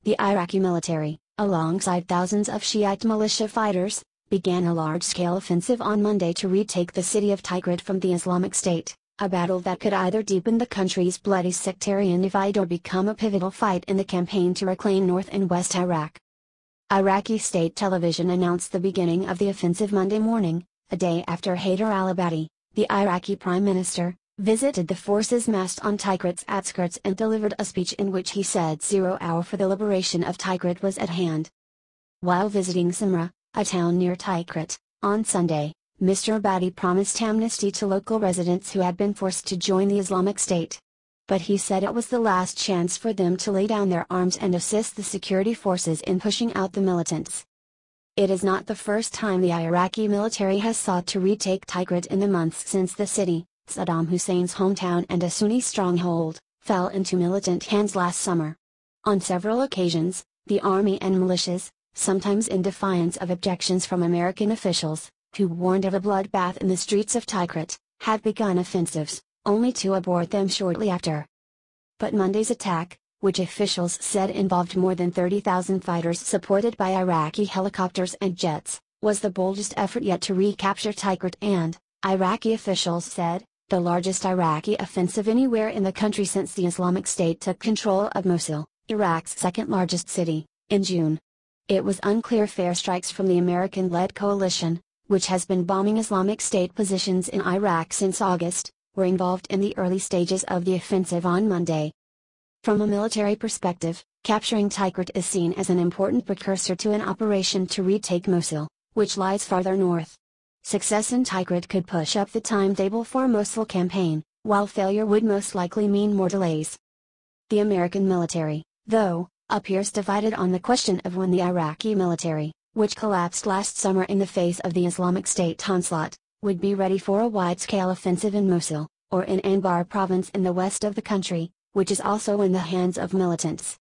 the Iraqi military, alongside thousands of Shiite militia fighters, began a large-scale offensive on Monday to retake the city of Tikrit from the Islamic State, a battle that could either deepen the country's bloody sectarian divide or become a pivotal fight in the campaign to reclaim North and West Iraq. Iraqi state television announced the beginning of the offensive Monday morning, a day after Haider al-Abadi, the Iraqi prime minister, visited the forces massed on Tikrit's outskirts and delivered a speech in which he said 0 hour for the liberation of Tikrit was at hand. While visiting Samra, a town near Tikrit, on Sunday, Mr. Abadi promised amnesty to local residents who had been forced to join the Islamic State. But he said it was the last chance for them to lay down their arms and assist the security forces in pushing out the militants. It is not the first time the Iraqi military has sought to retake Tikrit in the months since the city, Saddam Hussein's hometown and a Sunni stronghold, fell into militant hands last summer. On several occasions, the army and militias, sometimes in defiance of objections from American officials, who warned of a bloodbath in the streets of Tikrit, had begun offensives, only to abort them shortly after. But Monday's attack, which officials said involved more than 30,000 fighters supported by Iraqi helicopters and jets, was the boldest effort yet to recapture Tikrit and, Iraqi officials said, the largest Iraqi offensive anywhere in the country since the Islamic State took control of Mosul, Iraq's second-largest city, in June. It was unclear if airstrikes from the American-led coalition, which has been bombing Islamic State positions in Iraq since August, were involved in the early stages of the offensive on Monday. From a military perspective, capturing Tikrit is seen as an important precursor to an operation to retake Mosul, which lies farther north. Success in Tikrit could push up the timetable for a Mosul campaign, while failure would most likely mean more delays. The American military, though, appears divided on the question of when the Iraqi military, which collapsed last summer in the face of the Islamic State onslaught, would be ready for a wide-scale offensive in Mosul, or in Anbar province in the west of the country, which is also in the hands of militants.